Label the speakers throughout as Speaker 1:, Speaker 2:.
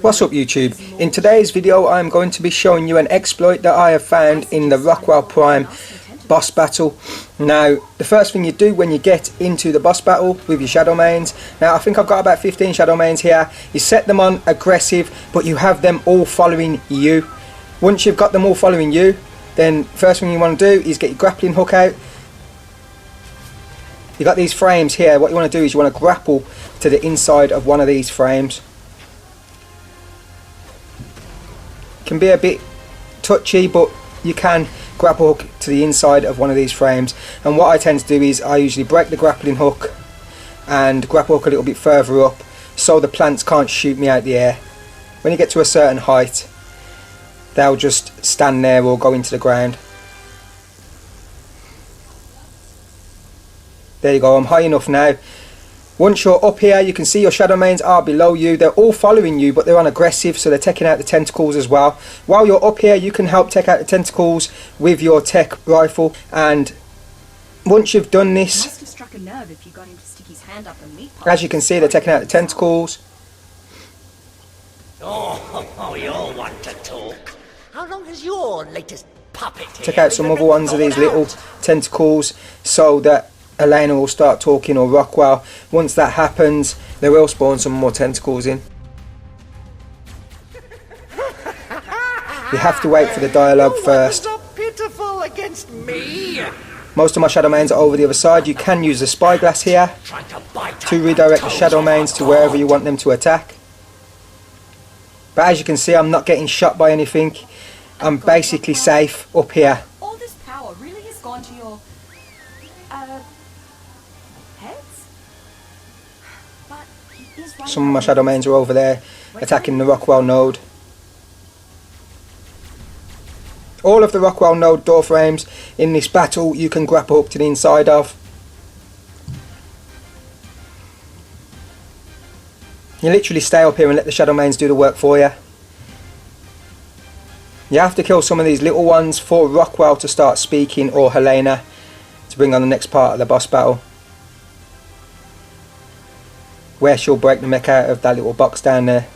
Speaker 1: What's up YouTube? In today's video I am going to be showing you an exploit that I have found in the Rockwell Prime boss battle. Now the first thing you do when you get into the boss battle with your shadow mains, now I think I've got about 15 shadow mains here, you set them on aggressive but you have them all following you. Once you've got them all following you, then first thing you want to do is get your grappling hook out. You got these frames here. What you want to do is you want to grapple to the inside of one of these frames. Can be a bit touchy, but you can grapple hook to the inside of one of these frames, and what I tend to do is I usually break the grappling hook and grapple hook a little bit further up so the plants can't shoot me out the air. When you get to a certain height they'll just stand there or go into the ground. There you go, I'm high enough now. Once you're up here, you can see your shadow mains are below you. They're all following you, but they're on aggressive, so they're taking out the tentacles as well. While you're up here, you can help take out the tentacles with your tech rifle. And once you've done this,
Speaker 2: must have struck a nerve if you got him to stick his hand up and meat
Speaker 1: as you can see, they're taking out the tentacles.
Speaker 3: Oh, you all want to talk. How long is your latest puppet here?
Speaker 1: Take out some other ones of these little tentacles so that Elena will start talking, or Rockwell. Once that happens, they will spawn some more tentacles in. You have to wait for the dialogue first.
Speaker 3: So pitiful against me.
Speaker 1: Most of my shadow mains are over the other side. You can use the spyglass here to redirect the shadow mains to wherever you want them to attack. But as you can see, I'm not getting shot by anything. I'm basically safe up here.
Speaker 2: All this power really has gone to your heads? But he is right.
Speaker 1: Some of my shadow mains are over there attacking the Rockwell node. All of the Rockwell node door frames in this battle you can grapple up to the inside of. You literally stay up here and let the shadow mains do the work for you. You have to kill some of these little ones for Rockwell to start speaking, or Helena to bring on the next part of the boss battle, where she'll break the mech out of that little box down there.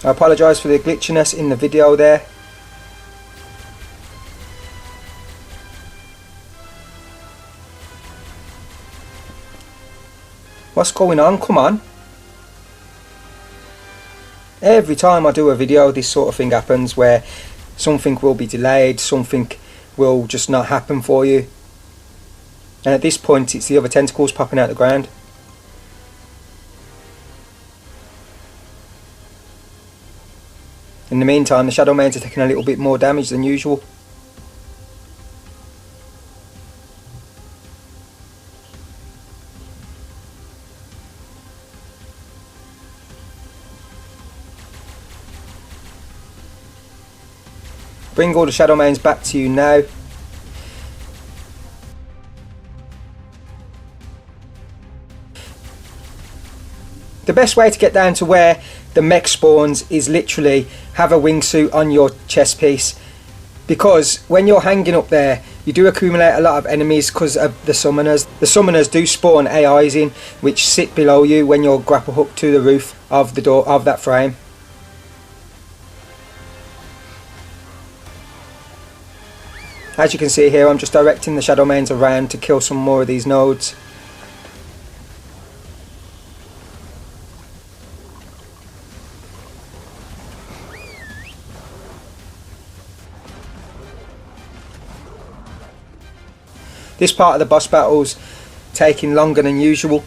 Speaker 1: I apologise for the glitchiness in the video there. What's going on? Come on. Every time I do a video this sort of thing happens, where something will be delayed, something will just not happen for you. And at this point it's the other tentacles popping out the ground. In the meantime, the shadow mains are taking a little bit more damage than usual. Bring all the shadow mains back to you now. The best way to get down to where the mech spawns is literally have a wingsuit on your chest piece, because when you're hanging up there you do accumulate a lot of enemies because of the summoners. The summoners do spawn AIs in which sit below you when you're grapple hooked to the roof of the door of that frame. As you can see here, I'm just directing the shadow mains around to kill some more of these nodes. This part of the boss battle's taking longer than usual.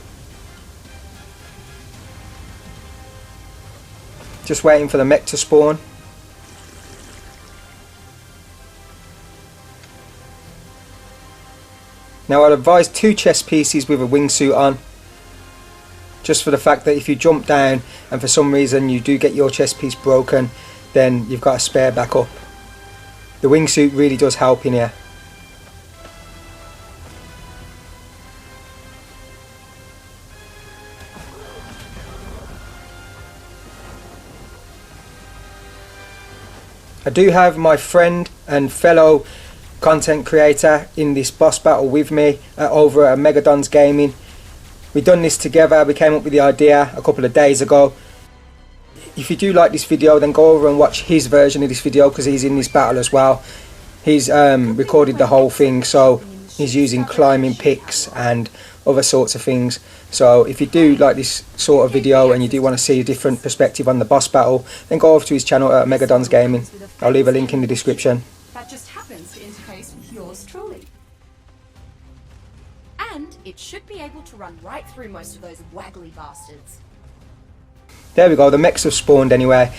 Speaker 1: Just waiting for the mech to spawn. Now I'd advise 2 chest pieces with a wingsuit on, just for the fact that if you jump down and for some reason you do get your chest piece broken, then you've got a spare back up. The wingsuit really does help in here. I do have my friend and fellow content creator in this boss battle with me over at OMEGADONS Gaming. We done this together. We came up with the idea a couple of days ago. If you do like this video, then go over and watch his version of this video, because he's in this battle as well. He's recorded the whole thing, so he's using climbing picks and other sorts of things. So if you do like this sort of video and you do want to see a different perspective on the boss battle, then go over to his channel at OMEGADONS Gaming. I'll leave a link in the description.
Speaker 2: That just happens to interface with yours truly. And it should be able to run right through most of those waggly bastards.
Speaker 1: There we go, the mechs have spawned anyway.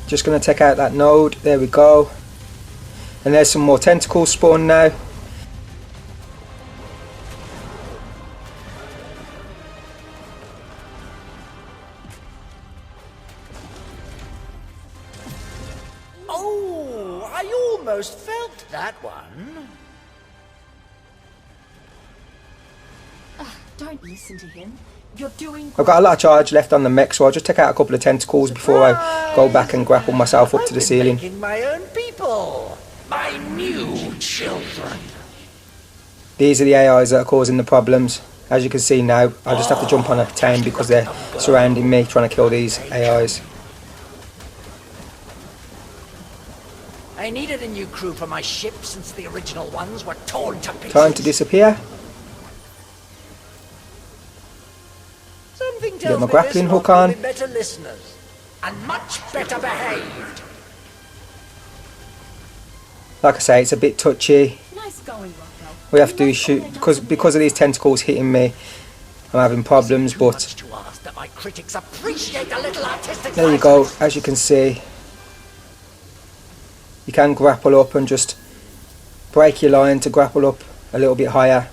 Speaker 1: Just going to take out that node, there we go. And there's some more tentacles spawned now.
Speaker 3: Oh, I almost felt that one.
Speaker 2: Don't listen to him. You're doing
Speaker 1: I've got a lot of charge left on the mech, so I'll just take out a couple of tentacles before I go back and grapple myself up to the ceiling.
Speaker 3: Making my own people, my new children.
Speaker 1: These are the AIs that are causing the problems. As you can see now, I just have to jump on a town because they're surrounding me, trying to kill these AIs.
Speaker 3: I needed a new crew for my ship since the original ones were torn to pieces.
Speaker 1: Time to disappear.
Speaker 3: Something
Speaker 1: Get
Speaker 3: tells
Speaker 1: my
Speaker 3: me
Speaker 1: grappling
Speaker 3: this
Speaker 1: hook
Speaker 3: lot will
Speaker 1: on.
Speaker 3: be better listeners and much better behaved.
Speaker 1: Like I say, it's a bit touchy.
Speaker 2: nice going, Rockwell.
Speaker 1: We have to shoot because of these tentacles hitting me. I'm having problems,
Speaker 3: Too
Speaker 1: but
Speaker 3: much to ask that my critics appreciate a little artistic
Speaker 1: there you go.
Speaker 3: license.
Speaker 1: As you can see, you can grapple up and just break your line to grapple up a little bit higher.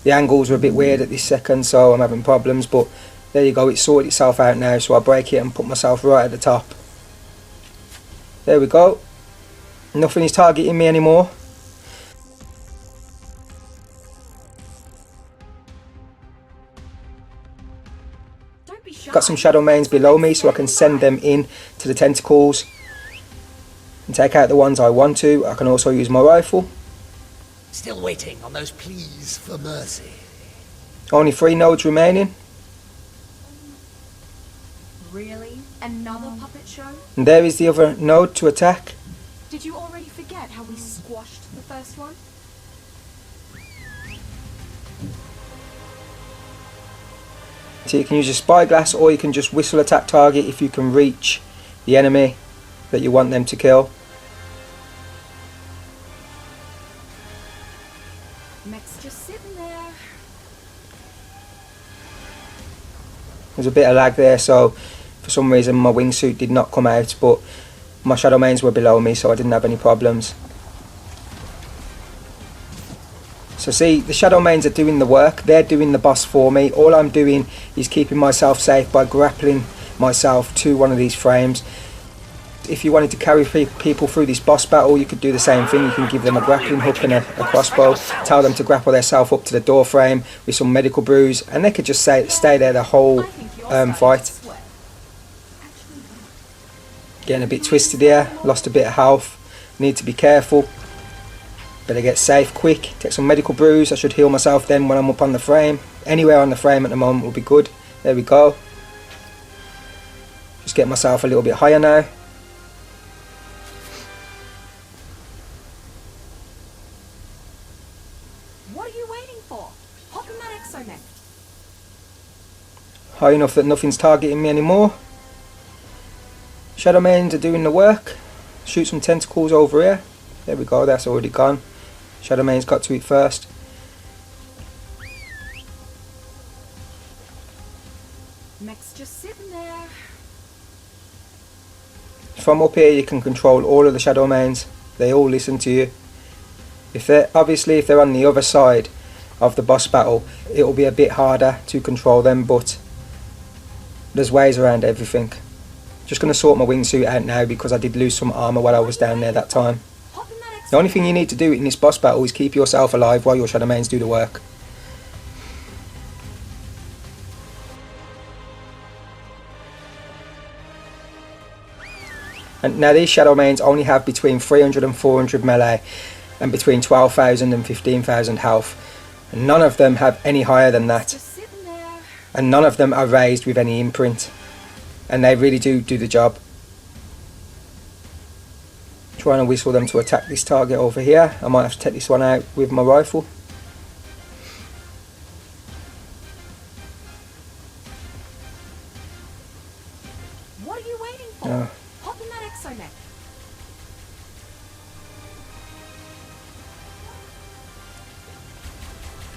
Speaker 1: The angles are a bit weird at this second, so I'm having problems, but there you go, it's sorted itself out now, so I break it and put myself right at the top. There we go. Nothing is targeting me anymore.
Speaker 2: Don't be shy.
Speaker 1: Got some shadow mains below me, so I can send them in to the tentacles and take out the ones I want to. I can also use my rifle.
Speaker 3: Still waiting on those pleas for mercy.
Speaker 1: Only 3 nodes remaining.
Speaker 2: Really? Another puppet show?
Speaker 1: And there is the other node to attack.
Speaker 2: Did you already forget how we squashed the first one?
Speaker 1: So you can use your spyglass, or you can just whistle attack target if you can reach the enemy that you want them to kill.
Speaker 2: Mech's just sitting there.
Speaker 1: There's a bit of lag there, so for some reason my wingsuit did not come out, but my shadow mains were below me, so I didn't have any problems. So see, the shadow mains are doing the work, they're doing the boss for me. All I'm doing is keeping myself safe by grappling myself to one of these frames. If you wanted to carry people through this boss battle, you could do the same thing. You can give them a grappling hook and a crossbow, tell them to grapple themselves up to the door frame with some medical brews, and they could just stay there the whole fight. Getting a bit twisted here, lost a bit of health, need to be careful. Better get safe quick, take some medical brews. I should heal myself then when I'm up on the frame. Anywhere on the frame at the moment will be good. There we go. Just get myself a little bit higher now.
Speaker 2: What are you waiting for? Hop in that exomech.
Speaker 1: High enough that nothing's targeting me anymore. Shadow mains are doing the work. Shoot some tentacles over here. There we go, that's already gone. Shadow mains got to it first.
Speaker 2: Mech's just sitting there.
Speaker 1: From up here you can control all of the shadow mains. They all listen to you. If they're on the other side of the boss battle, it will be a bit harder to control them, but there's ways around everything. Just going to sort my wingsuit out now because I did lose some armour while I was down there that time.
Speaker 2: Hop in that
Speaker 1: The only thing you need to do in this boss battle is keep yourself alive while your shadow mains do the work. And now these shadow mains only have between 300 and 400 melee. and between 12,000 and 15,000 health. And none of them have any higher than that.
Speaker 2: Just sitting there.
Speaker 1: And none of them are raised with any imprint. And they really do the job. Trying to whistle them to attack this target over here. I might have to take this one out with my rifle.
Speaker 2: What are you waiting for?
Speaker 1: Oh.
Speaker 2: Hop in that exomech.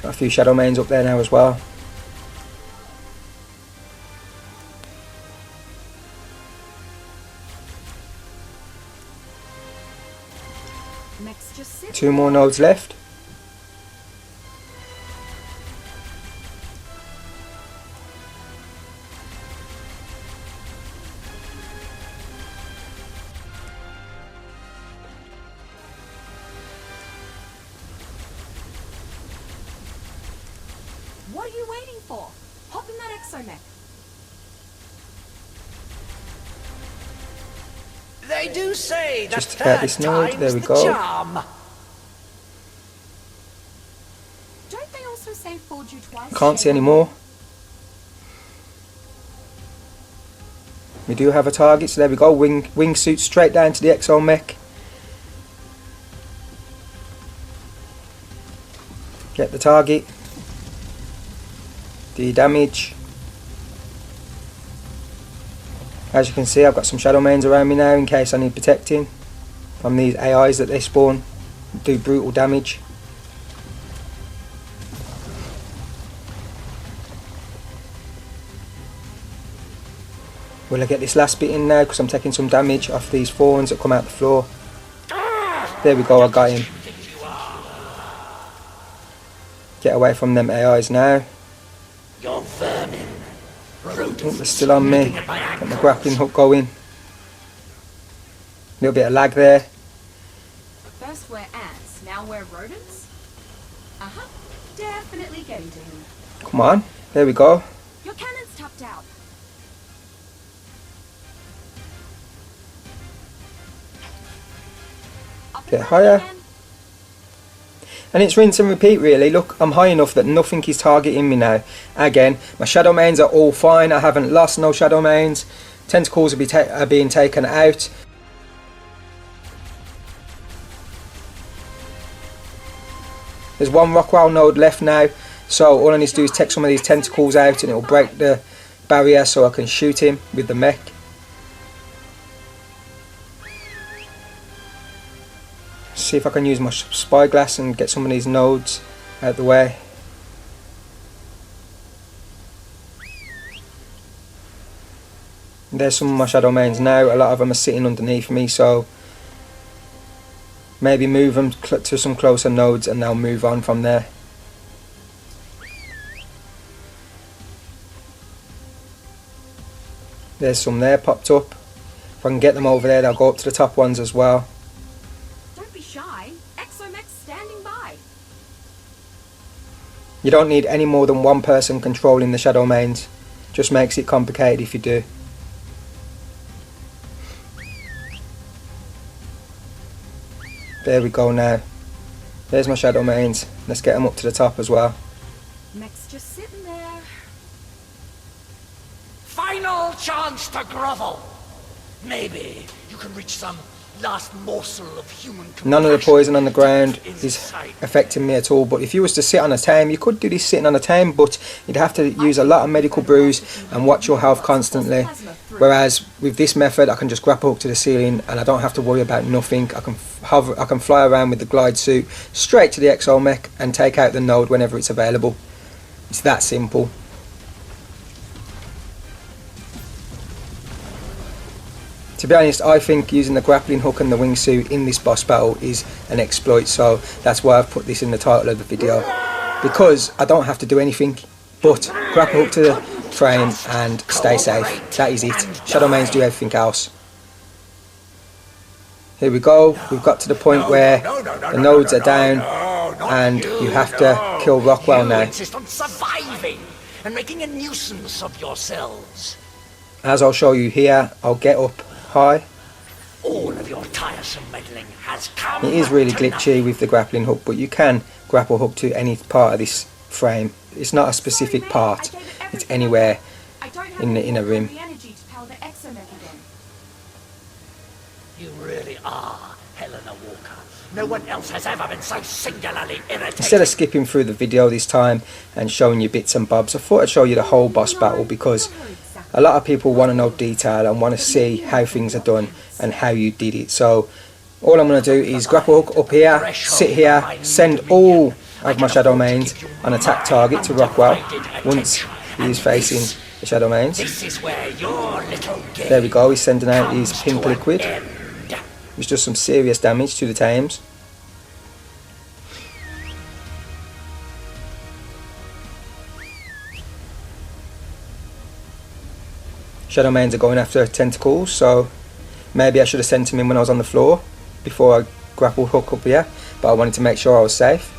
Speaker 1: Got a few shadow mains up there now as well.
Speaker 2: Mech's just sitting.
Speaker 1: 2 more nodes left.
Speaker 2: What are you waiting for? Hop in that exomech.
Speaker 3: They do say that
Speaker 1: Just about this node, there we go.
Speaker 3: charm.
Speaker 2: Don't they also say fooled you twice?
Speaker 1: Can't see any more. We do have a target, so there we go. Wingsuit straight down to the exomech. Get the target. The damage. As you can see, I've got some shadow mains around me now in case I need protecting from these AIs that they spawn. Do brutal damage. Will I get this last bit in now because I'm taking some damage off these fawns that come out the floor. There we go, I got him. Get away from them AIs now.
Speaker 3: You're vermin.
Speaker 1: Oh, they're still on me. Got my grappling hook going. Little bit of lag there.
Speaker 2: First we're ants, now we're rodents? Uh-huh. Definitely getting to him.
Speaker 1: Come on, there we go.
Speaker 2: Your cannon's tapped out. Up and
Speaker 1: Get
Speaker 2: running
Speaker 1: higher.
Speaker 2: again.
Speaker 1: And it's rinse and repeat really. Look, I'm high enough that nothing is targeting me now. Again, my shadow mains are all fine. I haven't lost no shadow mains. Tentacles are being taken out. There's one Rockwell node left now. So all I need to do is take some of these tentacles out and it'll break the barrier so I can shoot him with the mech. See if I can use my spyglass and get some of these nodes out the way. There's some of my shadow mains now. A lot of them are sitting underneath me, so maybe move them to some closer nodes and they'll move on from there. There's some there popped up. If I can get them over there, they'll go up to the top ones as well.
Speaker 2: Don't be shy. Exomech's standing by.
Speaker 1: You don't need any more than one person controlling the shadow mains. Just makes it complicated if you do. There we go now. There's my shadow mains. Let's get them up to the top as well.
Speaker 2: Mech's just sitting there.
Speaker 3: Final chance to grovel. Maybe you can reach some last morsel of human compassion.
Speaker 1: None of the poison on the ground is
Speaker 3: inside.
Speaker 1: affecting me at all, but if you was to sit on a tame, you could do this sitting on a tame, but you'd have to use a lot of medical brews and watch your health constantly. Whereas with this method, I can just grapple hook to the ceiling and I don't have to worry about nothing. I can hover, I can fly around with the glide suit straight to the exomech and take out the node whenever it's available. It's that simple. To be honest, I think using the grappling hook and the wingsuit in this boss battle is an exploit, so that's why I've put this in the title of the video. Because I don't have to do anything but grapple hook to the frame and stay safe. That is it. Shadow mains do everything else. Here we go. We've got to the point where the nodes are down and you have to kill Rockwell now.
Speaker 3: You insist on surviving and making a nuisance of yourselves.
Speaker 1: As I'll show you here, I'll get up high.
Speaker 3: All of your tiresome some meddling has come.
Speaker 1: It is really
Speaker 3: tonight.
Speaker 1: glitchy with the grappling hook, but you can grapple hook to any part of this frame. It's not a specific part, it's anywhere in a rim.
Speaker 3: You really are Helena Walker. No one else has ever been so singularly irritating.
Speaker 1: Instead of skipping through the video this time and showing you bits and bobs, I thought I'd show you the whole boss battle, because a lot of people want to know detail and want to see how things are done and how you did it. So all I'm going to do is grapple hook up here, sit here, send all of my shadow mains on attack target to Rockwell once he is facing the shadow mains. There we go, he's sending out his pink liquid, which does some serious damage to the tames. Shadow mains are going after tentacles, so maybe I should have sent him in when I was on the floor before I grappled hook up here, but I wanted to make sure I was safe.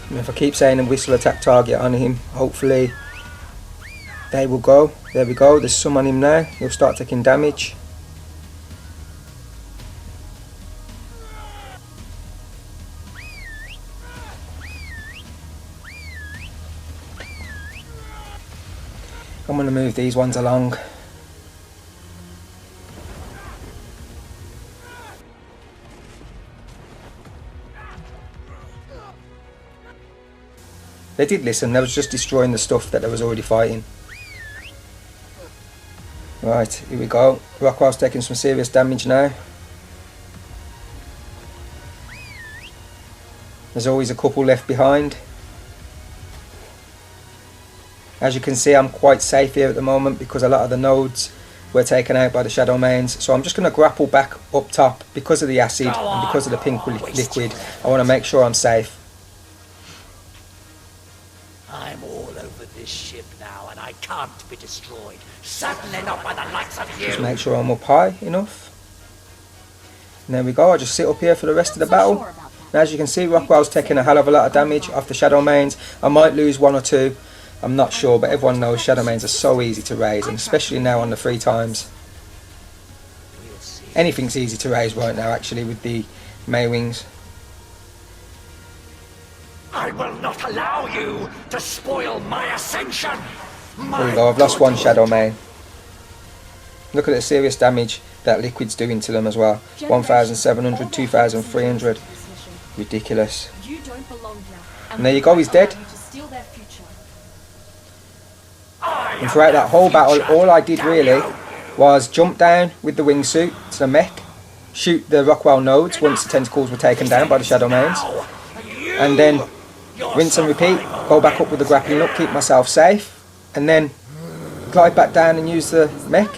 Speaker 1: And if I keep saying and whistle attack target on him, hopefully they will go. There we go, there's some on him now, he'll start taking damage. I'm going to move these ones along. They did listen, they was just destroying the stuff that they was already fighting. Right, here we go. Rockwell's taking some serious damage now. There's always a couple left behind. As you can see, I'm quite safe here at the moment because a lot of the nodes were taken out by the shadow mains. So I'm just going to grapple back up top because of the acid and because of the pink liquid. I want to make sure I'm safe.
Speaker 3: I'm all over this ship now and I can't be destroyed. Certainly not by the likes of you.
Speaker 1: Just make sure I'm up high enough. And there we go, I'll just sit up here for the rest of the battle. Now as you can see, Rockwell's taking a hell of a lot of damage off the shadow mains. I might lose one or two, I'm not sure, but everyone knows shadow mains are so easy to raise, and especially now on the 3 times. Anything's easy to raise right now actually with the May wings.
Speaker 3: I will not allow you to spoil my ascension.
Speaker 1: There we go, I've lost one shadow main. Look at the serious damage that liquid's doing to them as well. 1,700, 2,300. Ridiculous. And there you go, he's dead. And throughout that whole battle, all I did really was jump down with the wingsuit to the mech, shoot the Rockwell nodes once the tentacles were taken down by the shadow mains, and then rinse and repeat, go back up with the grappling hook, keep myself safe, and then glide back down and use the mech.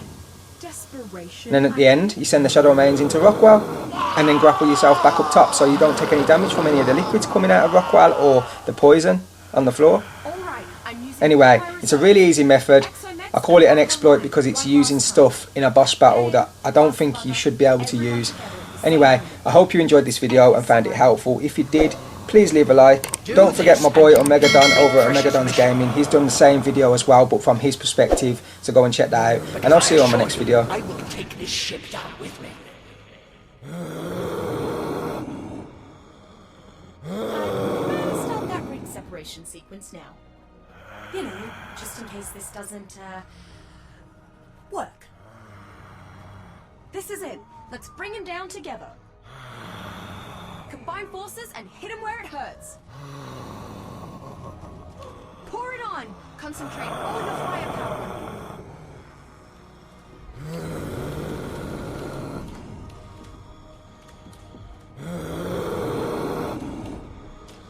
Speaker 1: And then at the end, you send the shadow mains into Rockwell, and then grapple yourself back up top so you don't take any damage from any of the liquids coming out of Rockwell or the poison on the floor. Anyway, it's a really easy method. I call it an exploit because it's using stuff in a boss battle that I don't think you should be able to use. Anyway, I hope you enjoyed this video and found it helpful. If you did, please leave a like. Don't forget my boy OMEGADON over at OMEGADONS Gaming. He's done the same video as well, but from his perspective, so go and check that out. And I'll see you on my next video.
Speaker 3: I will take this ship down with me.
Speaker 2: Start that ring separation sequence now. You know, just in case this doesn't, work. This is it. Let's bring him down together. Combine forces and hit him where it hurts. Pour it on. Concentrate all your firepower.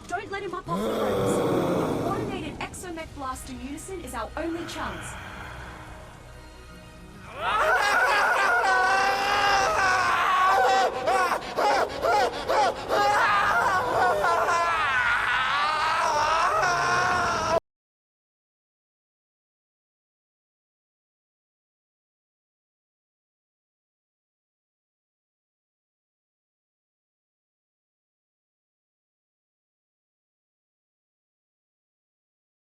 Speaker 2: Don't let him up off the ropes. Coordinated exomech blast in unison is our only chance.